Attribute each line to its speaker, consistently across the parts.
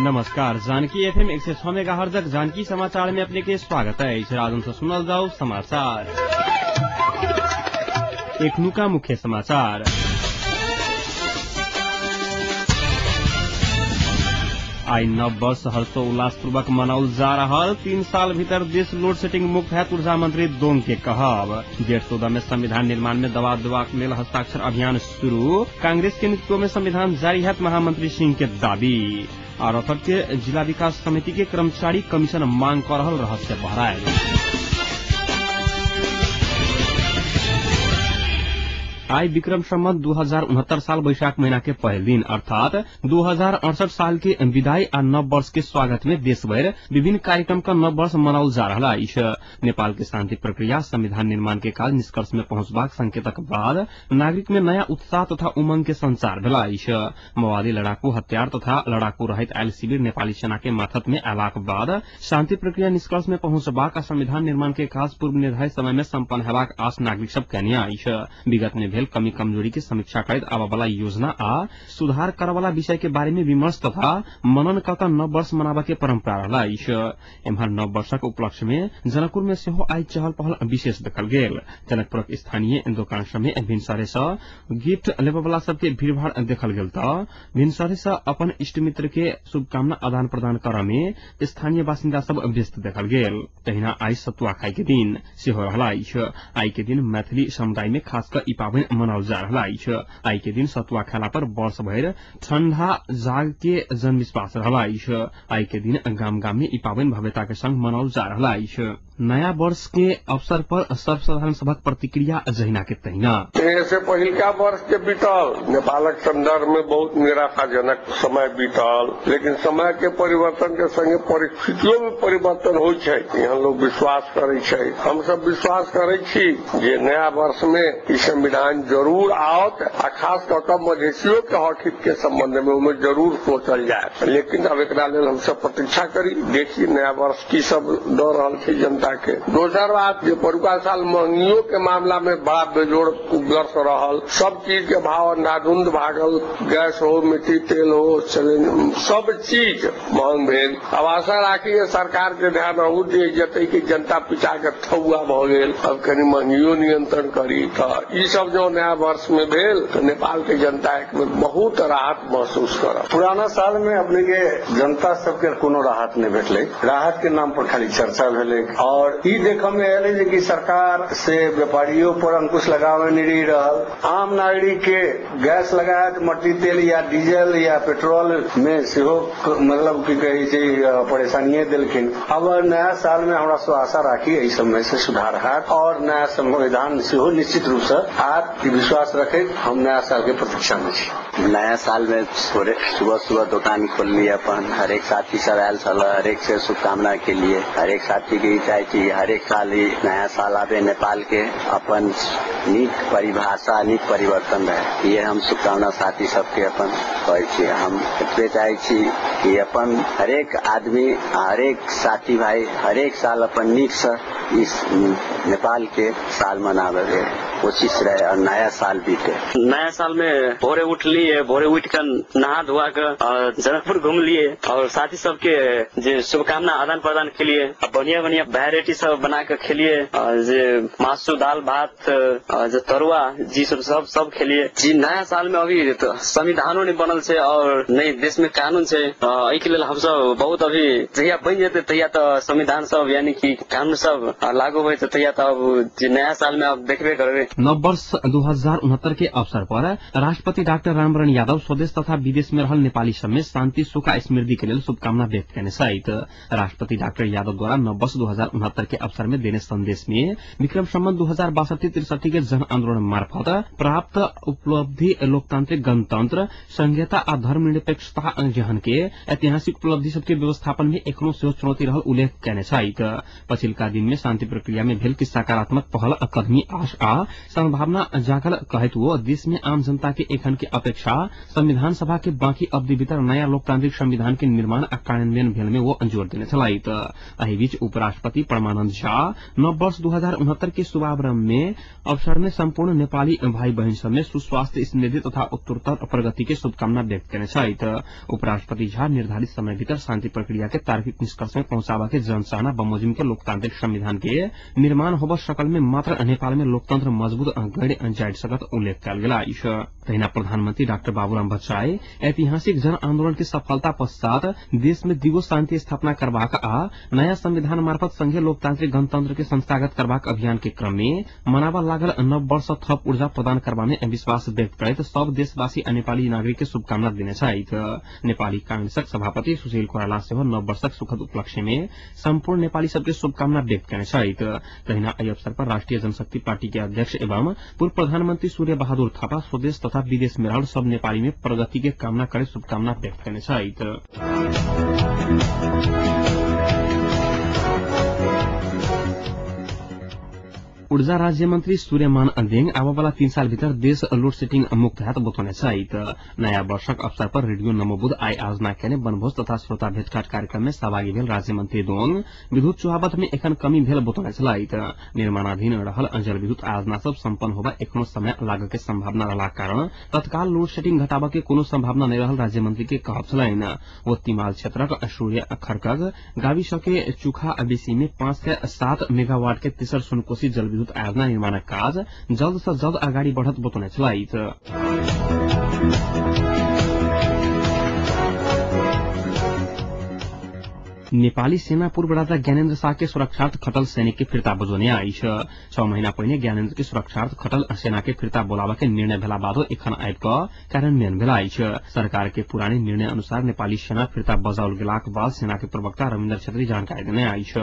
Speaker 1: नमस्कार। Janaki FM 106 megahertz Janaki समाचार में अपने के स्वागत है। इस राजन से सुनल जाओ समाचार। एक नुका मुख्य समाचार। आई नव वर्ष हर्षोल्लासपूर्वक मनाउल जा रहा। 3 साल भीतर देश लोड सेटिंग मुक्त है। ऊर्जा मंत्री दोंग के कहब। 2014 में संविधान निर्माण में दबाव देबाक लेल हस्ताक्षर अभियान शुरू। कांग्रेस के नेतृत्व में संविधान जारी है। महामंत्री सिंह के दावी। और रतट के जिला विकास समिति के कर्मचारी कमीशन मांग कर रहल रहस्य बहराए। आई विक्रम संवत 2069 साल वैशाख महीना के पहल दिन अर्थात 2068 साल के विदाई और नव वर्ष के स्वागत में देशभर विभिन्न कार्यक्रम का नव वर्ष मनाउल जा रहा है। नेपाल के शांति प्रक्रिया संविधान निर्माण के काल निष्कर्ष में पहुंचबाक संकेतक बाद नागरिक में नया उत्साह तथा उमंग के संचार भेला। माओवादी लड़ाकू हथियार तथा लड़ाकू रहित आयल शिविर नेपाली सेना के माथत में आलाक बाद शांति प्रक्रिया निष्कर्ष में पहुंचबाक संविधान निर्माण के काज पूर्व निर्धारित समय में सम्पन्न हेबाक आश नागरिक सब कनिया। विगत में भेल कमी कमजोरी की समीक्षा करत आबा वाला योजना आ सुधार करे वाला विषय के बारे में विमर्श तथा मनन करता नव वर्ष मनावा के परंपरा रहला। एम्हर नव वर्षक उपलक्ष्य में जनकपुर में सेहो आई चहल पहल विशेष देखल गेल। जनकपुरक स्थानीय दुकान सब में भिनसरे से गिफ्ट लेबा वाला सबके भीड़भाड़ देखल गेल। भिनसरे से अपन इष्ट मित्र के शुभकामना आदान प्रदान करे में स्थानीय बासिंदा सब व्यस्त देखल गेल। तहिना आई सतुआ खाई के दिन सेहो रहला। आई के दिन मैथिली समुदाय में खासकर ई पावनि मनाउल जा रहा है। आई के दिन सतुआ खाला पर वर्ष भर ठंडा जाग के जनविश्वास रहा। आई के दिन गाम गाम में ई पावनि भव्यता के संग मनाउल जा रहा है। नया वर्ष के अवसर पर सर्वसाधारण सभक प्रतिक्रिया जहिना के तहिना।
Speaker 2: ऐसे पहिलका वर्ष के बीतल नेपालक संदर्भ में बहुत निराशाजनक समय बीतल, लेकिन समय के परिवर्तन के संगे परिस्थितियों में परिवर्तन हो। यहाँ लोग विश्वास करे। हम सब विश्वास करे जे नया वर्ष में ई संविधान जरूर आवत आ खास कर मधेसियों के हक हित के संबंध में उनमें जरूर सोचल जाए। लेकिन अब एकरा लेल हम सब प्रतीक्षा करी, देखी नया वर्ष की सब दे रहल छै जनता के। दोसर बात जे परुका साल महंगियों के मामला में बड़ा बेजोड़ उग्रस रहल। सब चीज के भाव अंधाधुंध भागल। गैस हो, मिट्टी तेल हो, सब चीज महंग भेल। अब आशा राखी सरकार के ध्यान अहू दे जेतै कि जनता पिछा के थौआ भ गेल। अब कनी महंगियों नियंत्रण करी तो ई सब जो नया वर्ष में भेल तो नेपाल के जनता एक में बहुत राहत महसूस करत।
Speaker 3: पुराना साल में अपने के जनता सबके कोनो राहत नहीं भेटले। राहत के नाम पर खाली चर्चा भेले और ई देखने में आयल कि सरकार से व्यापारियों पर अंकुश लगावे नहीं रहल। आम नागरिक के गैस लगाए मट्टी तेल या डीजल या पेट्रोल में सेहो मतलब की कही छै परेशानी दिलखिन। अब नया साल में हमरा सो आशा राखी इस समय से सुधार हाथ और नया संविधान सेहो निश्चित रूप से आप विश्वास रखे। हम नया साल के प्रतीक्षा में छी।
Speaker 4: नया साल में सुबह सुबह दुकान खोलली अपन हर एक साथी सब आयल छल। हर एक से शुभकामना के लिए हर एक साथी के चाहे कि हर एक साल ही नया साल आवे नेपाल के अपन नीक परिभाषा नीक परिवर्तन रहे। ये हम शुभकामना साथी सबके अपन कहै। हम एतबे चाहे छी कि अपन हर एक आदमी हर एक साथी भाई हर एक साल अपन नीक से इस नेपाल के साल मनावे कोशिश रहे और नया साल बीते।
Speaker 5: नया साल में भोरे उठ लिए, भोरे उठ कर नहा धोआ कर जनकपुर घूम लिए और साथी सबके जो शुभकामना आदान प्रदान के लिए बढ़िया बढ़िया वेराइटी सब बना कर खेलिए। जो मासू दाल भात जो तरुआ जी सब खेलिए। जी नया साल में अभी तो संविधानो नहीं बनल है और नई देश में कानून है। एक लेल हम सब बहुत अभी जहिया बन जेते तहिया तो संविधान सब यानी कि कानून सब लागू हो तहिया तो अब नया साल में अब देखबे करबे।
Speaker 1: नव वर्ष 2069 के अवसर पर राष्ट्रपति डाक्टर रामवरण यादव स्वदेश तथा विदेश में रहल नेपाली सब में शांति सुख आ समृद्धि के लिए शुभकामना व्यक्त करने सहित राष्ट्रपति डॉक्टर यादव द्वारा नव वर्ष 2069 के अवसर में देने संदेश में विक्रम संवत 2062-63 के जन आंदोलन मार्फत प्राप्त उपलब्धि लोकतांत्रिक गणतंत्र संघीयता आ धर्मनिरपेक्षता जहन के ऐतिहासिक उपलब्धि सबके व्यवस्थापन में एखनो सेहो चुनौती रहल उल्लेख करने सहित पछिल्का दिन में शांति प्रक्रिया में भेल कि सकारात्मक पहल कदमी आश आ संभावना जाकर कहत वो देश में आम जनता के एखन के अपेक्षा संविधान सभा के बाकी अवधि भीतर नया लोकतांत्रिक संविधान के निर्माण आ कार्यान्वयन भेल में वो जोर देने छलाइत। एहि बीच उपराष्ट्रपति परमानंद झा नव वर्ष 2069 के शुभारंभ में अवसर में संपूर्ण नेपाली भाई बहन सब में सुस्वास्थ्य, समृद्धि तथा उत्तरोत्तर प्रगति के शुभकामना व्यक्त करने छथि। उपराष्ट्रपति झा निर्धारित समय भीतर शांति प्रक्रिया के तार्किक निष्कर्ष में पहुंचावा के जनसाना बमोजिम के लोकतांत्रिक संविधान के निर्माण होब सकल में मात्र नेपाल में लोकतंत्र मजबूत गैर जाइट सकत उल्लेख कयल गेला। तहिना प्रधानमंत्री डाक्टर बाबूराम भट्टराई ऐतिहासिक जन आंदोलन के सफलता पश्चात देश में दिवस शांति स्थापना करबाक आ नया संविधान मार्फत संघीय लोकतांत्रिक गणतंत्र के संस्थागत करबाक अभियान के क्रम में मनावा लागल नव वर्ष थप ऊर्जा प्रदान करबा में विश्वास व्यक्त करैत सब देशवासी आ नेपाली नागरिक के शुभकामना देने छथि। नेपाली कांग्रेसक सभापति सुशील कोइराला सेहो नव वर्षक सुखद उपलक्ष्य में संपूर्ण नेपाली सबके शुभकामना व्यक्त करने छथि। तहिना एहि अवसर पर राष्ट्रिय जनशक्ति पार्टी के अध्यक्ष एवं पूर्व प्रधानमंत्री सूर्य बहादुर थापा स्वदेश तथा विदेश में रहल सब नेपाली में प्रगति के कामना करे शुभकामना व्यक्त करने छथि। ऊर्जा राज्य मंत्री सूर्यमान अंदेङ आवावाला 3 साल भीतर देश लोड सेटिंग मुक्त हैत बताउने छथि। नयाँ वर्षक अवसर पर रेडियो नमोबुध आई आयोजना केने वनभोज तथा श्रोता भेटघाट कार्यक्रम में सहभागी भेल राज्य मंत्री दोङ विद्युत चुहावट में एखन कमी भेल बताउने छथि। निर्माणाधीन रहल अंजल विद्युत आयोजना सब सम्पन्न होबा एखनो समय लागय के संभावना रहला कारण तत्काल लोड सेटिंग घटाबा के कोनो संभावना नहीं रहल राज्य मंत्री के कहब छलनि। वो तिमाल क्षेत्रक सूर्य खरकग गाविस के चुखा बेसी में 507 मेगावाट के तेसर सुनकोशी जल विद्युत आयोजना निर्माणक काज जल्द से जल्द अगाडि बढ़त बताउने छथि। नेपाली सेना पूर्व राजा ज्ञानेन्द्र शाह के सुरक्षार्थ खटल सैनिक के फिर्ता बजोने आइछ। 6 महीना पहिने ज्ञानेन्द्र के सुरक्षार्थ खटल सेना के फिर्ता बोलावा के निर्णय भेला बादो एखन आबि क कार्यान्वयन भेल आइछ। सरकार के पुराने निर्णय अनुसार नेपाली सेना फिर्ता बजाउल गेलाक बाद सेना के प्रवक्ता रविन्द्र छेत्री जानकारी देने आइछ।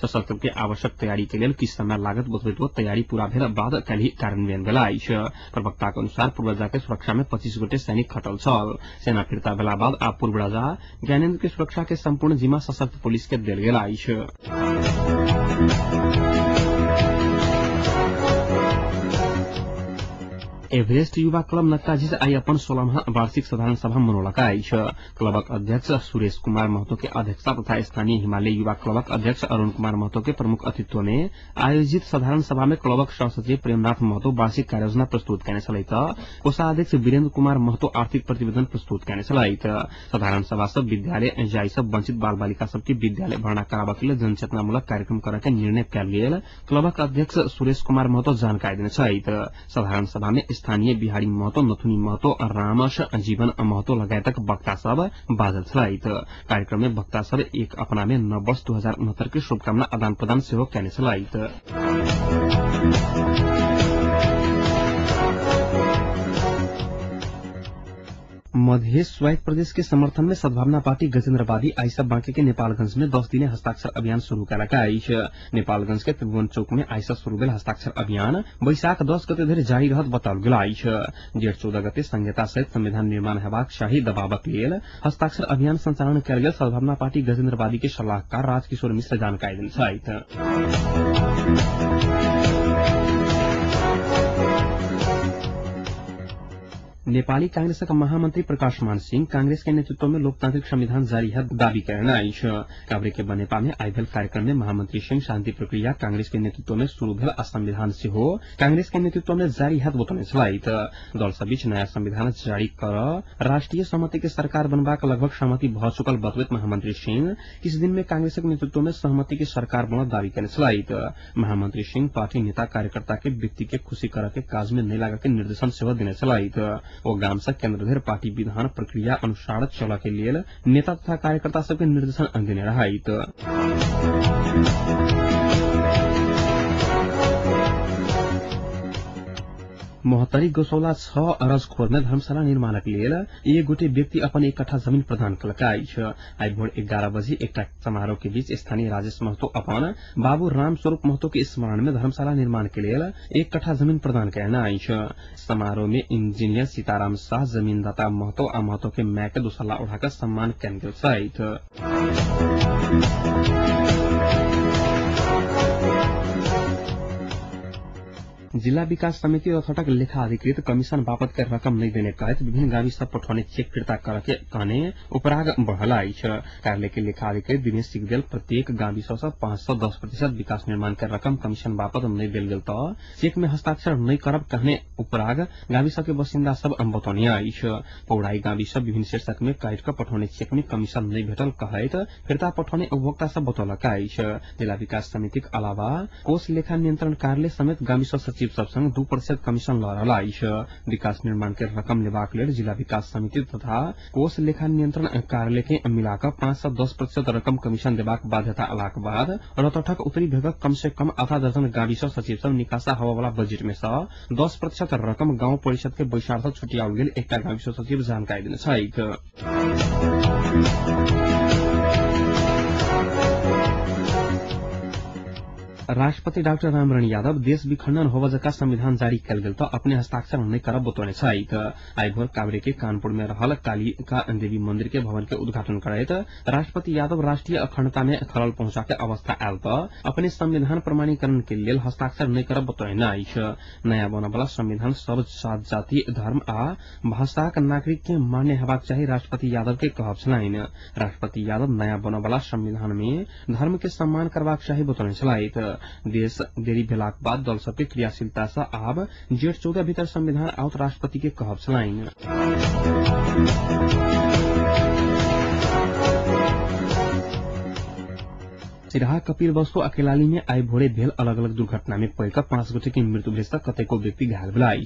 Speaker 1: सशस्त्र के आवश्यक तैयारी के लेल किछ समय लागत बतबैत तैयारी पूरा भेला बाद काल्हि कार्यान्वयन भेल आइछ। प्रवक्ता के अनुसार पूर्व राजा के सुरक्षा में 25 गोटे सैनिक खटल छल। सेना फिर्ता भेला बाद आब पूर्व राजा ज्ञानेन्द्र के सुरक्षा के संपूर्ण जिम्मा सशस्त्र पुलिस के देल गेल आइछ। एभरेस्ट युवा क्लब नक्काजिज आई अपन 16वां वार्षिक साधारण सभा मनौलक आइछ। क्लबक अध्यक्ष सुरेश कुमार महतो के अध्यक्षता तथा स्थानीय हिमालय युवा क्लबक अध्यक्ष अरुण कुमार महतो के प्रमुख अतिथ्य में आयोजित साधारण सभा में क्लबक सहसचिव प्रेमनाथ महतो वार्षिक कार्ययोजना प्रस्तुत करने छलैथ। कोषाध्यक्ष वीरेन्द्र कुमार महतो आर्थिक प्रतिवेदन प्रस्तुत करने छलैथ। साधारण सभा सब विद्यालय जाई सब वंचित बाल बालिका सबके विद्यालय भर्ना कराबा के लिए जनचेतनामूलक कार्यक्रम करे के निर्णय कयल गेल क्लबक अध्यक्ष सुरेश कुमार महतो जानकारी देने छथि। साधारण सभा में स्थानीय बिहारी महतो, नथुनी महतो, रामस जीवन महतो लगायतक वक्ता सब बाजल छलैथ। कार्यक्रम में वक्ता सब एक अपना में नव वर्ष 2069 के शुभकामना आदान प्रदान सेहो कयने छलैथ। मध्य स्वायत्त प्रदेश के समर्थन में सद्भावना पार्टी गजेन्द्रवादी आइसा बांके के नेपालगंज में 10 दिने हस्ताक्षर अभियान शुरू कयलक आइछ। नेपालगंज के त्रिभुवन चौक में आइसा शुरू भेल हस्ताक्षर अभियान वैशाख 10 गते धरि जारी रहत बताओल गेल आइछ। जेठ 14 गते संहिता सहित संविधान निर्माण हेबाक शाही दबावक लेल हस्ताक्षर अभियान संचालन कयल गेल सद्भावना पार्टी गजेन्द्रवादी के सलाहकार राजकिशोर मिश्र जानकारी देने छथि। नेपाली कांग्रेसका महामंत्री प्रकाशमान सिंह कांग्रेस के नेतृत्व में लोकतांत्रिक संविधान जारी है दावी करने आइछ। काभ्रे के बनेपा में आई भेल कार्यक्रम में महामंत्री सिंह शांति प्रक्रिया कांग्रेस के नेतृत्व में शुरू भेल संविधान से हो कांग्रेस के नेतृत्व में जारी है बताउने छलैथ। दल सब बीच नया संविधान जारी कर राष्ट्रीय सहमति के सरकार बनबाक लगभग सहमति भ चुकल बतबैत महामंत्री सिंह किछ दिन में कांग्रेसक नेतृत्व में सहमति के सरकार बनल दावी करने छलैथ। महामंत्री सिंह पार्टी नेता कार्यकर्ता के व्यक्ति के खुशी कर के काज में नहीं लगा के निर्देशन सेहो देने छलैथ। ओ गाम से केन्द्र धरि पार्टी विधान प्रक्रिया अनुसार चल के लिए नेता तथा कार्यकर्ता सबके निर्देशन देने रहैत। मोहतरी गौशाला 6 अरजखोर में धर्मशाला निर्माणक लेल एक गोटे व्यक्ति अपन 1 कट्ठा जमीन प्रदान कयलक आइछ। आई भोर 11 बजे एकटा समारोह के बीच स्थानीय राजेश महतो अपन बाबू राम स्वरूप महतो के स्मरण में धर्मशाला निर्माण के लिए 1 कट्ठा जमीन प्रदान कयलनि आइछ। समारोह में इंजीनियर सीताराम शाह, जमीनदाता महतो आ महतो के माय के दुसल्ला उठाकर सम्मान कयल गेल छथि। जिला विकास समिति रथोटक लेखा अधिकृत कमीशन बापत के रकम नहीं देने कहत विभिन्न गाविस पठौने चेक फिर्ता करके कहने उपराग बढ़ला कार्यालय के लेखा अधिकृत दिनेश सिगदेल प्रत्येक गाविस 510% विकास निर्माण के रकम कमीशन बापत नहीं दिल गेल तो चेक में हस्ताक्षर नहीं करब कहने उपराग गाविस के बासिंदा सब बतौनी पौड़ाई गाविस विभिन्न शीर्षक में काट कर पठौने चेक में कमीशन नहीं भेटल कहत फिर्ता पठौने उपभोक्ता सब बतौलक। जिला विकास समिति के अलावा कोष लेखा नियंत्रण कार्यालय समेत गाविस सचिव सब संग 2% कमीशन ल रहला। विकास निर्माण के रकम लेबाक लेल जिला विकास समिति तथा कोष लेखा नियंत्रण कार्यालय के मिलाकर 510% रकम कमीशन देबाक बाध्यता अलाक बाद रतोठक उत्तरी भेगक कम से कम आधा दर्जन गाविस सचिव सब निकासा होबा वाला बजट में से 10% रकम गांव परिषद के बैसार्थ छुटियाओल गेल एकटा गाविस सचिव जानकारी देने छथि। राष्ट्रपति डाक्टर रामरण यादव देश विखंडन होबा जका संविधान जारी कल गेल तो अपने हस्ताक्षर नहीं करब बतौने आई भोर काभ्रे के कानपुर में रहल कालिका देवी मंदिर के भवन के उद्घाटन करैत राष्ट्रपति यादव राष्ट्रीय अखंडता में खलल पहुंचा के अवस्था आयल तो अपने संविधान प्रमाणीकरण के लिए हस्ताक्षर नहीं करब बतौने नया बने वाला संविधान सब जाति धर्म आ भाषाक नागरिक के मान्य हेबाक चाही राष्ट्रपति यादव के कहब छलैन। राष्ट्रपति यादव नया बने वाला संविधान में धर्म के सम्मान करबाक चाही बतौने छलैथ। देश देरी भेलाक बाद दल सबके क्रियाशीलता से आब जेठ 14 भीतर संविधान आउत राष्ट्रपति के कहब छलैन। सिराहा कपिल वस्तु अकेलाली में आई भोरे भेल अलग अलग दुर्घटना में पड़कर 5 गोटे की मृत्यु भेल कतेको व्यक्ति घायल भेल।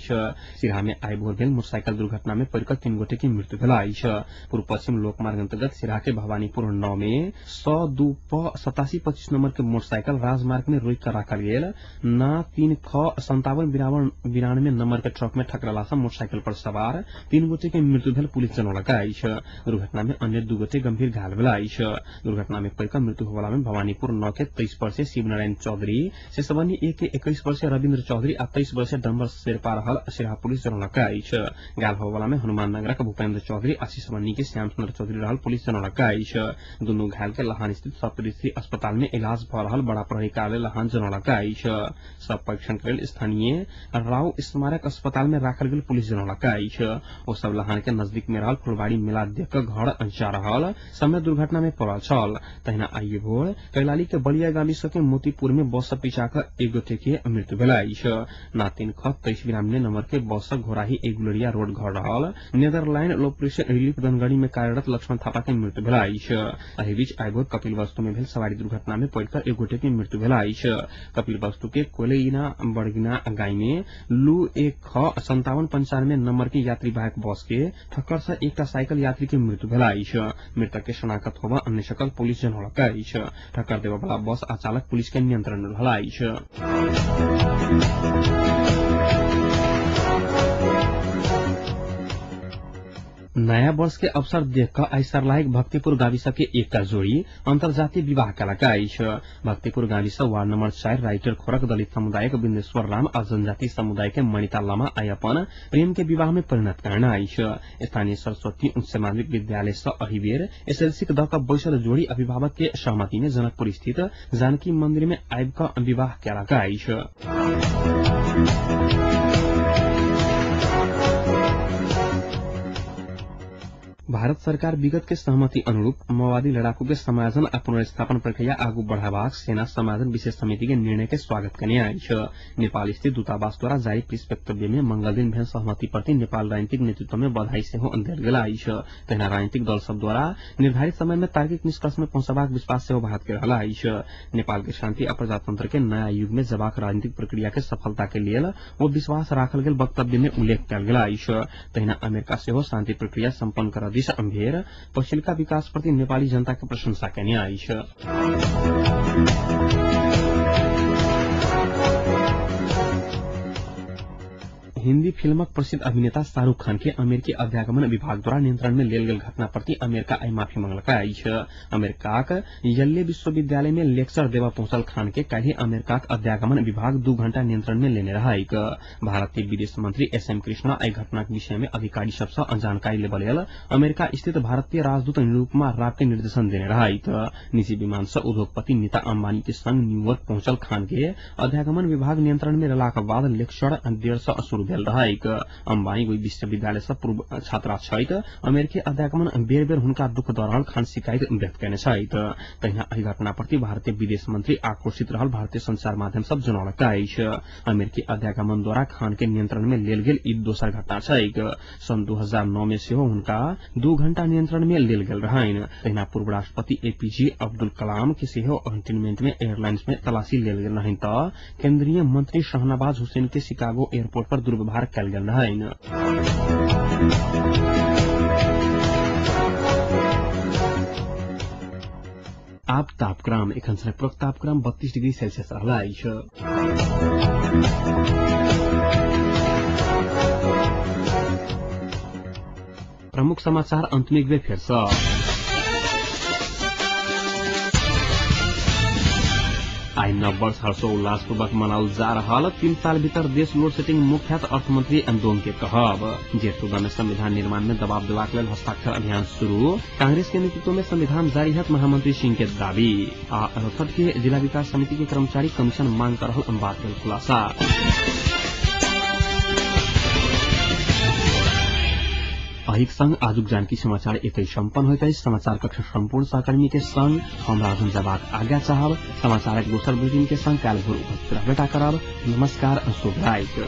Speaker 1: सिराहा में आई भोर भेल मोटरसाइकिल दुर्घटना में पड़कर 3 गोटे की मृत्यु भेल। पूर्व पश्चिम लोकमार्ग अंतर्गत सिराहा के भवानीपुर 9 में 100-87-25 नंबर के मोटरसाइकिल राजमार्ग में रोक कर रखल गेल ना 3 ख 57-92 नंबर के ट्रक में ठकराला से मोटरसाइकिल पर सवार 3 गोटे की मृत्यु भेल पुलिस जनौलक। दुर्घटना में अन्य 2 गोटे गंभीर घायल भेल। दुर्घटना में पड़कर मृत्यु होवाला में भवानीपुर 9 के 23 वर्षीय शिवनारायण चौधरी, शेषवनी 1 के 21 वर्षीय रविन्द्र चौधरी आ 23 वर्षीय डम्बर शेरपा रहल सिराहा पुलिस जनौलक। घायल होवाला में हनुमान नगर के भूपेन्द्र चौधरी आ शेषवनी के श्याम सुंदर चौधरी रहल पुलिस जनौलक। दुनू घायल के लहान स्थित सप्तऋषि अस्पताल में इलाज भ रहल बड़ा प्रहरी कार्यालय लहान जनौलक। सब परीक्षण के लिए स्थानीय राव स्मारक अस्पताल में राखल गेल पुलिस जनौलक। ओ सब लहान के नजदीक में रहल फुलबाड़ी मेला देख कर घर जा रहल समय दुर्घटना में पड़ल छल। तहिना आइए भोर कैलाली के बलिया गाविस के मोतीपुर में बस से पिछाकर 1 गोटे के मृत्यु भेल। ना 3 ख 23-92 नंबर के बस घोराही एगुलरिया रोड घर रहल नेदरलैंड ऑपरेशन रिलीफ दनगढ़ी में कार्यरत लक्ष्मण थापा के मृत्यु भेल। एहि बीच आइभोर कपिल वस्तु में भेल सवारी दुर्घटना में पड़कर 1 गोटे की मृत्यु भेल। कपिल वस्तु के कोलेइना बड़गिना गाय में लू 1 ख 57-95 नंबर की यात्री वाहक बस के ठक्कर से एक साइकिल यात्री की मृत्यु भेल। मृतक के शनाख्त होबा अन्य सकल पुलिस जनौलक। ठक्कर देबा वाला बस अचालक पुलिस के नियंत्रण में रहल। नया वर्ष के अवसर देखकर आई सर्लाहिक भक्तिपुर गाविस के एकटा जोड़ी अंतर्जातीय विवाह कलक। भक्तिपुर गाविस वार्ड नंबर 4 राइटर खोरक दलित समुदाय के बिन्देश्वर राम और जनजाति समुदाय के मणिता लामा आई अपन प्रेम के विवाह में परिणत करना आई। स्थानीय सरस्वती उच्च माध्यमिक विद्यालय से अहिबेर एसएलसी द का बैसल जोड़ी अभिभावक के सहमति में जनकपुर स्थित जानकी मंदिर में आइब का विवाह कलक। भारत सरकार विगत के सहमति अनुरूप माओवादी लड़ाकू के समायोजन और पुनर्स्थापन प्रक्रिया आगू बढ़ावाक सेना समायोजन विशेष समिति के निर्णय के स्वागत करने आई। नेपाल स्थित दूतावास द्वारा जारी प्रेस वक्तव्य में मंगल दिन भेल सहमति प्रति नेपाल राजनीतिक नेतृत्व में बधाई से देल गेल। तहिना राजनीतिक दल सब द्वारा निर्धारित समय में तार्किक निष्कर्ष में पहुंचबाक विश्वास से भारत के रहल। नेपाल के शांति और प्रजातंत्र के नया युग में जबाक राजनीतिक प्रक्रिया के सफलता के लिए वो विश्वास राखल गेल वक्तव्य में उल्लेख कल गेल। तहिना अमेरिका से शांति प्रक्रिया सम्पन्न कर अम्भेर पछिल्का विकास प्रति नेपाली जनता के प्रशंसा करने आई। हिन्दी फिल्मक प्रसिद्ध अभिनेता शाहरुख खान के अमेरिकी अध्यागमन विभाग द्वारा नियंत्रण में लेल गेल घटना प्रति अमेरिका आई माफी मांगलक अछि। अमेरिकाक येल्ले विश्वविद्यालय में लेक्चर देवा पहुंचल खान के काल्हि अमेरिकाक अध्यागमन विभाग 2 घंटा नियंत्रण में लेने रहैक। भारतीय विदेश मंत्री एसएम कृष्णा आई घटनाक विषय में अधिकारी सबसे जानकारी लेबल लेल अमेरिका स्थित भारतीय राजदूत निरुपमा राव के निर्देशन देने रहैक। निजी विमान से उद्योगपति नीता अंबानी के संग न्यूयॉर्क पहुंचल खान के अध्यागमन विभाग नियंत्रण में लेलाक बाद लेक्चर 1:30 शुरू भेल रहैक। अंबानी ओहि विश्वविद्यालय से पूर्व छात्रा छथि। अमेरिकी अध्यागमन बेर बेर हुनका दुख द रहल खान शिकायत व्यक्त कयने छथि। तहिना एहि घटना प्रति भारतीय विदेश मंत्री आक्रोशित रहल भारतीय संचार माध्यम सब जनौलक अछि। अमेरिकी अध्यागमन द्वारा खान के नियंत्रण में लेल गेल ई दोसर घटना छैक। सन 2009 में सेहो हुनका 2 घंटा नियंत्रण में लेल गेल रहनि। तहिना पूर्व राष्ट्रपति एपीजे अब्दुल कलाम के सेहो कंटेनमेंट में एयरलाइंस में तलाशी लेल गेल रहनि त केंद्रीय मंत्री शहनवाज हुसैन के शिकागो एयरपोर्ट पर दुर्व्यवहार कयल गेल रहनि। आब तापक्रम एखन सँ तापक्रम 32 डिग्री सेल्सियस रहला अछि। प्रमुख समाचार अंत में एक बेर फिर से। आई नव वर्ष हर्षोल्लासपूर्वक मनाओल जा रहा 3 साल भीतर देश लोड सेटिंग मुक्त हैत अर्थमंत्री अंदोम के कहब। जेठ 14 में संविधान निर्माण में दबाव देबाक लेल हस्ताक्षर अभियान शुरू। कांग्रेस के नेतृत्व में संविधान जारी हैत महामंत्री सिंह के दावी। आ रसद के जिला विकास समिति के कर्मचारी कमीशन मांग कर रहल बात भेल खुलासा। अहिक संग आजुक जानकी समाचार एक सम्पन्न होइत अछि। समाचार कक्ष सम्पूर्ण सहकर्मी के संग हम राजन जवाब आज्ञा चाहब। समाचारक दोसर बुलेटिन के संग काल्हि भोर उपस्थित रहबेटा करब। नमस्कार, शुभ रात्रि।